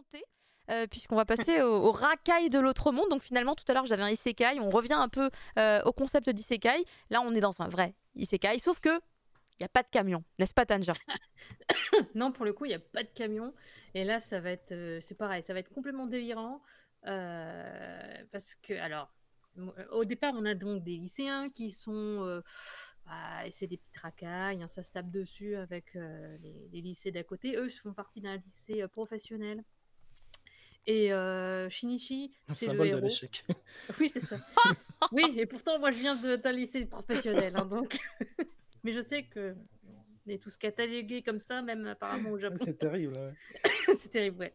monter. Puisqu'on va passer au racaille de l'autre monde. Donc finalement, tout à l'heure, j'avais un isekai. On revient un peu au concept d'isekai. Là, on est dans un vrai isekai. Sauf que il n'y a pas de camion. N'est-ce pas, Tanja? Non, pour le coup, il n'y a pas de camion. Et là, ça va être, c'est pareil, ça va être complètement délirant. Parce que, alors, au départ, on a donc des lycéens qui sont. C'est des petites racailles, hein, ça se tape dessus avec les lycées d'à côté. Eux font partie d'un lycée professionnel. Et Shinichi, Un c'est le symbole de héros. l'échec. Oui, c'est ça. Oui, et pourtant, moi, je viens d'un lycée professionnel. Hein, donc... Mais je sais que on est tous catalogués comme ça, même apparemment au Japon. C'est terrible. Ouais. C'est terrible, ouais.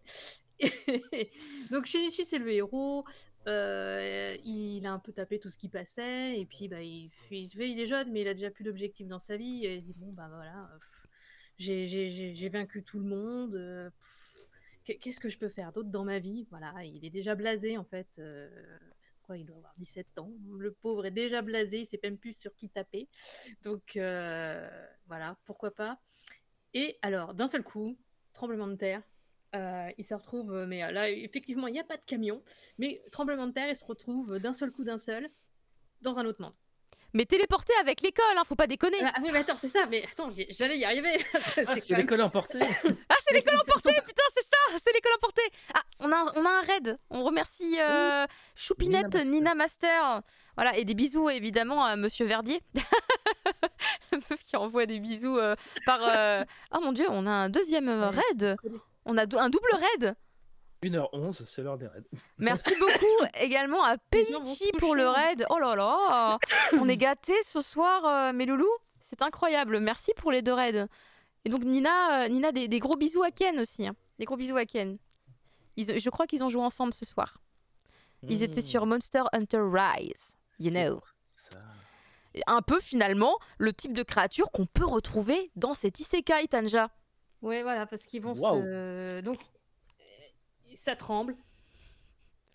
Donc Shinichi, c'est le héros. Il a un peu tapé tout ce qui passait. Et puis, bah, il est jeune, mais il a déjà plus d'objectifs dans sa vie. Et il se dit, bon, bah voilà, j'ai vaincu tout le monde. Qu'est-ce que je peux faire d'autre dans ma vie? Voilà, il est déjà blasé, en fait. Quoi, il doit avoir 17 ans. Le pauvre est déjà blasé, il sait même plus sur qui taper. Donc, voilà, pourquoi pas. Et alors, d'un seul coup, tremblement de terre, il se retrouve, mais là, effectivement, il n'y a pas de camion, mais tremblement de terre, il se retrouve d'un seul coup, dans un autre monde. Mais téléporté avec l'école, hein, faut pas déconner. Ah oui, mais attends, c'est ça, mais attends, j'allais y arriver. C'est l'école emportée. Ah, c'est l'école emportée, putain, c'est ça, c'est l'école emportée. Ah, on a un raid. On remercie Choupinette, Nina Master. Voilà, et des bisous évidemment à Monsieur Verdier. La meuf qui envoie des bisous par. Oh mon dieu, on a un deuxième raid. On a un double raid. 1h11, c'est l'heure des raids. Merci beaucoup également à Pellici pour le raid. Oh là là, on est gâtés ce soir, mes loulous. C'est incroyable. Merci pour les 2 raids. Et donc Nina, des gros bisous à Ken aussi. Hein. Des gros bisous à Ken. Je crois qu'ils ont joué ensemble ce soir. Ils étaient sur Monster Hunter Rise. You know. Un peu finalement le type de créature qu'on peut retrouver dans cet isekai, Tanja. Ouais, voilà, parce qu'ils vont se... Donc, ça tremble.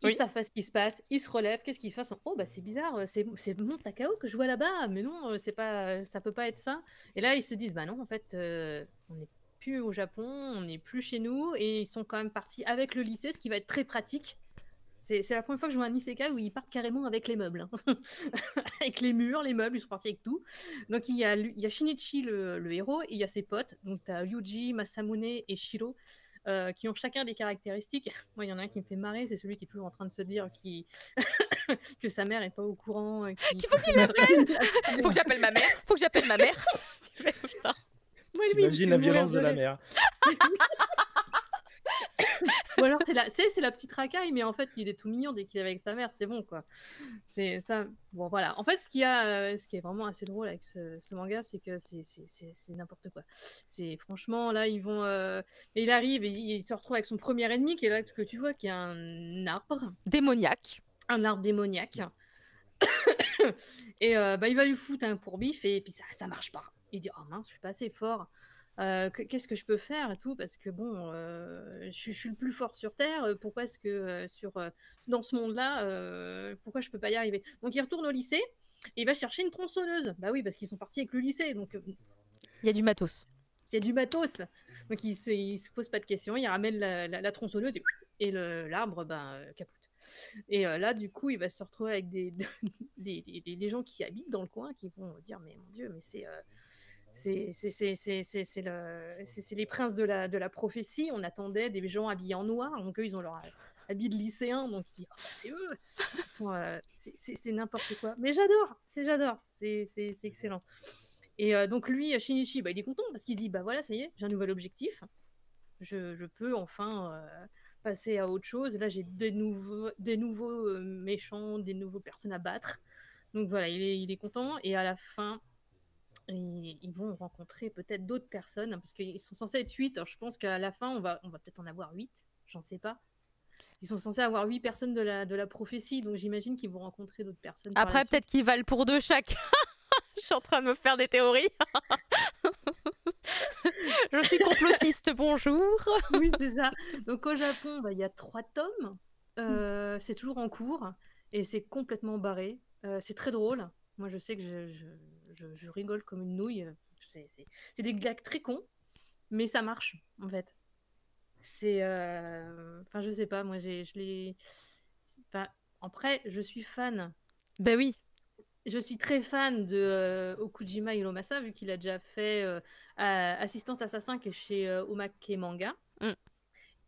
Ils savent pas ce qui se passe. Ils se relèvent. Qu'est-ce qui se passe? Oh, bah c'est bizarre. C'est mon Takao que je vois là-bas. Mais non, c'est pas, ça peut pas être ça. Et là, ils se disent, bah non, en fait, on n'est plus au Japon, on n'est plus chez nous. Et ils sont quand même partis avec le lycée, ce qui va être très pratique. C'est la première fois que je vois un isekai où ils partent carrément avec les meubles. Hein. Avec les murs, les meubles, ils sont partis avec tout. Donc il y a Shinichi, le héros, et il y a ses potes. Donc tu as Yuji, Masamune et Shiro. Qui ont chacun des caractéristiques. Moi, il y en a un qui me fait marrer, c'est celui qui est toujours en train de se dire que sa mère est pas au courant. Qu'il faut qu'il l'appelle. Faut que j'appelle ma mère. Faut que j'appelle ma mère. T'imagines la violence de la mère. Ou alors c'est la petite racaille, mais en fait il est tout mignon dès qu'il est avec sa mère, c'est bon quoi. C'est ça. Bon voilà. En fait ce qui est vraiment assez drôle avec ce manga, c'est que c'est n'importe quoi. C'est franchement là ils vont, il arrive et il se retrouve avec son premier ennemi qui est là que tu vois qui est un arbre démoniaque. Un arbre démoniaque. Et bah il va lui foutre un courbif et puis ça marche pas. Il dit oh mince je suis pas assez fort. Qu'est-ce que je peux faire et tout parce que bon je suis le plus fort sur terre, pourquoi est-ce que dans ce monde-là pourquoi je peux pas y arriver? Donc il retourne au lycée et il va chercher une tronçonneuse. Bah oui parce qu'ils sont partis avec le lycée donc il y a du matos. Il y a du matos donc il se pose pas de questions, il ramène la tronçonneuse et l'arbre capote. Et là du coup il va se retrouver avec des gens qui habitent dans le coin qui vont dire mais mon dieu mais c'est les princes de la prophétie. On attendait des gens habillés en noir, donc eux ils ont leur habit de lycéens, donc ils disent oh, bah, c'est eux. Ils sont, c'est n'importe quoi. Mais j'adore, c'est excellent. Et donc lui, Shinichi, bah, il est content parce qu'il se dit bah voilà ça y est, j'ai un nouvel objectif. Je peux enfin passer à autre chose. Là j'ai des nouveaux méchants, des nouveaux personnes à battre. Donc voilà, il est content et à la fin. Ils vont rencontrer peut-être d'autres personnes parce qu'ils sont censés être 8. Alors je pense qu'à la fin on va peut-être en avoir 8, j'en sais pas. Ils sont censés avoir 8 personnes de la prophétie, donc j'imagine qu'ils vont rencontrer d'autres personnes. Après peut-être qu'ils valent pour 2 chaque. Je suis en train de me faire des théories. Je suis complotiste, bonjour. Oui c'est ça. Donc au Japon il y a 3 tomes, c'est toujours en cours et c'est complètement barré. C'est très drôle. Moi je sais que je rigole comme une nouille. C'est des gags très cons, mais ça marche en fait. C'est. Enfin, je sais pas, moi, je l'ai. Enfin, après, je suis fan. Ben oui. Je suis très fan de Okujima Hiromasa, vu qu'il a déjà fait Assistante Assassin qui est chez Omake Manga. Mm.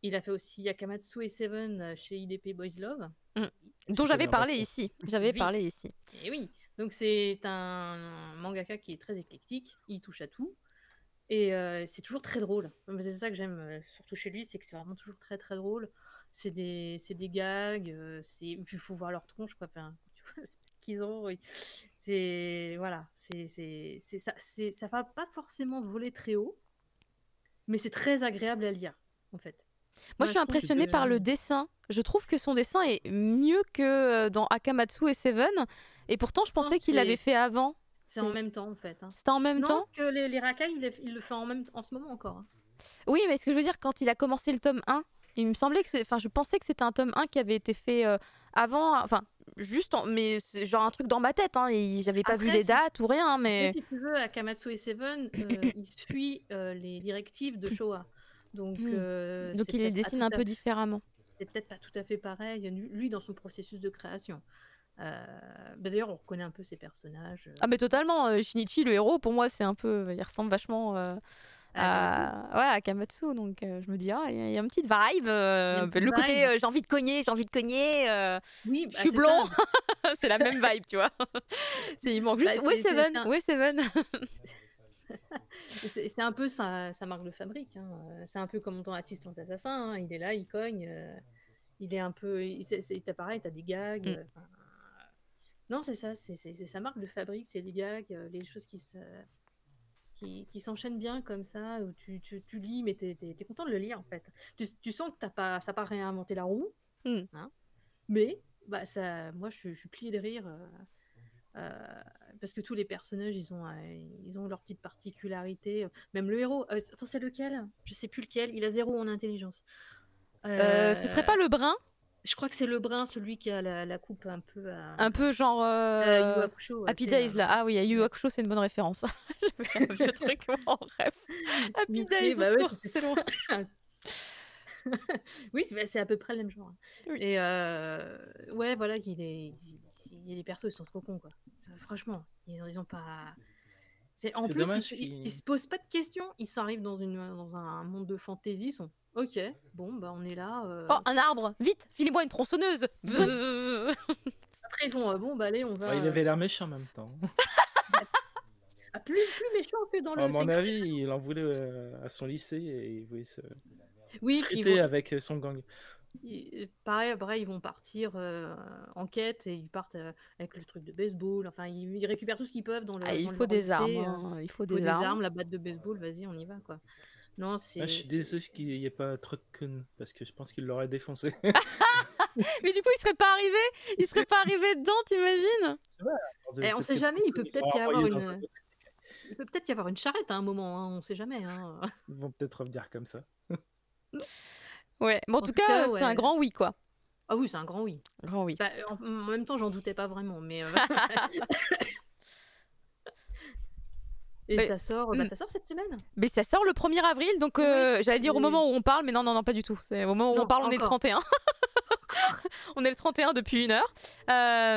Il a fait aussi Akamatsu et Seven chez IDP Boys Love. Dont j'avais parlé ici. J'avais parlé ici. Et oui. Donc c'est un mangaka qui est très éclectique. Il touche à tout. Et c'est toujours très drôle. C'est ça que j'aime surtout chez lui, c'est que c'est vraiment toujours très très drôle. C'est des gags. Puis il faut voir leur tronche, quoi. Enfin, tu vois ce qu'ils ont. Oui. Voilà. Ça va pas forcément voler très haut, mais c'est très agréable à lire, en fait. Moi, je suis impressionnée par le dessin. Je trouve que son dessin est mieux que dans Akamatsu et Seven. Et pourtant, je pensais qu'il l'avait fait avant. C'est en même temps, en fait. Hein. C'était en même temps. Non, que les racailles, il le fait en ce moment encore. Hein. Oui, mais ce que je veux dire, quand il a commencé le tome 1, il me semblait que je pensais que c'était un tome 1 qui avait été fait avant, enfin, mais c'est genre un truc dans ma tête, hein, j'avais pas vu les dates ou rien, mais... Après, si tu veux, Akamatsu et Seven, il suit les directives de Showa. Donc il les dessine un peu différemment. C'est peut-être pas tout à fait pareil, lui, dans son processus de création. D'ailleurs, on reconnaît un peu ses personnages. Ah, mais totalement, Shinichi, le héros, pour moi, c'est un peu... Il ressemble vachement... à Akamatsu, donc je me dis il y a une petite vibe, le côté j'ai envie de cogner, oui, je suis blond. C'est la même vibe, tu vois. Il manque juste Seven. C'est un peu sa marque de fabrique, hein. C'est un peu comme ton assistant assassin, hein. Il est là, il cogne, il est un peu, c'est pareil, t'as des gags. Non, c'est ça, c'est sa marque de fabrique, c'est les gags, les choses qui s'enchaînent bien comme ça, où tu lis, mais t'es content de le lire, en fait. Tu sens que ça n'a pas réinventé la roue, hein, mais moi, je suis pliée de rire, parce que tous les personnages, ils ont leur petite particularité. Même le héros, attends, c'est lequel? Je sais plus lequel, il a 0 en intelligence. Ce serait pas le brun? Je crois que c'est le brun, celui qui a la coupe un peu... Un peu genre... Yu Hakusho, Happy Days, là. Ah oui, Yu Hakusho, c'est une bonne référence. J'ai fait un vieux truc en rêve. Happy Days, bah oui, c'était long. Oui, c'est à peu près le même genre. Oui. Et ouais, voilà, les persos, ils sont trop cons, quoi. Franchement, ils ont pas... En plus, ils se posent pas de questions. Ils arrivent dans un monde de fantasy, ils sont... Ok, bon, bah on est là. Oh, un arbre, vite, filez-moi une tronçonneuse. Après, ils vont, bon, bah allez, on va... il avait l'air méchant en même temps. Plus méchant que dans le... À mon avis, il en voulait à son lycée et il voulait se friter avec son gang. Pareil, après, ils vont partir en quête et ils partent avec le truc de baseball. Enfin, ils récupèrent tout ce qu'ils peuvent dans le. Il faut des armes. Il faut des armes. La batte de baseball, vas-y, on y va, quoi. Non, je suis désolé qu'il n'y ait pas Trucken parce que je pense qu'il l'aurait défoncé. Mais du coup, il serait pas arrivé dedans, t'imagines? Ouais, on sait jamais, il peut peut-être y avoir une. Il peut peut-être y avoir une charrette à un moment, hein, on sait jamais. Hein. Ils vont peut-être revenir comme ça. Ouais, mais en tout cas, c'est un grand oui, quoi. Ah oui, c'est un grand oui. Grand oui. Bah, en même temps, j'en doutais pas vraiment, mais... Et ça sort cette semaine. Mais ça sort le 1er avril, donc j'allais dire au moment où on parle, mais non, pas du tout. Au moment où on parle, on est le 31. On est le 31 depuis 1 heure.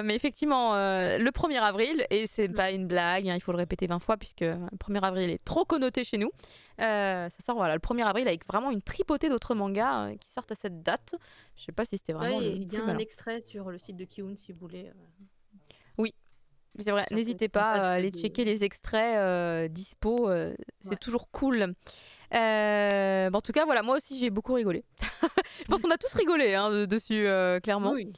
Mais effectivement, le 1er avril, et c'est pas une blague, hein, il faut le répéter 20 fois, puisque le 1er avril est trop connoté chez nous. Ça sort le 1er avril avec vraiment une tripotée d'autres mangas qui sortent à cette date. Je sais pas si c'était vraiment... Il y a un extrait sur le site de Kiun si vous voulez... Oui. C'est vrai, n'hésitez pas à aller checker les extraits dispo, c'est toujours cool. En tout cas, voilà, moi aussi j'ai beaucoup rigolé. Je pense qu'on a tous rigolé dessus, clairement. Oui.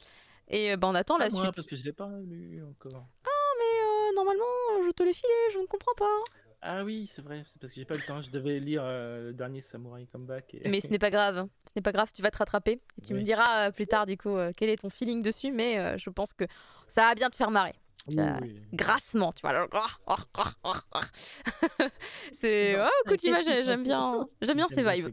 Et on attend la suite. Parce que je l'ai pas lu encore. Ah, mais normalement, je te l'ai filé, je ne comprends pas. Ah oui, c'est vrai, c'est parce que j'ai pas eu le temps. Je devais lire le dernier Samurai Comeback. Mais ce n'est pas grave, tu vas te rattraper. Et tu me diras plus tard, du coup, quel est ton feeling dessus. Mais je pense que ça va bien te faire marrer. Oui. Grassement, tu vois. C'est Kojima, j'aime bien ces vibes.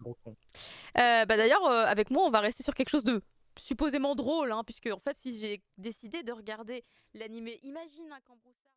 D'ailleurs, avec moi, on va rester sur quelque chose de supposément drôle, hein, puisque en fait, si j'ai décidé de regarder l'animé Imagine un Cambroussard.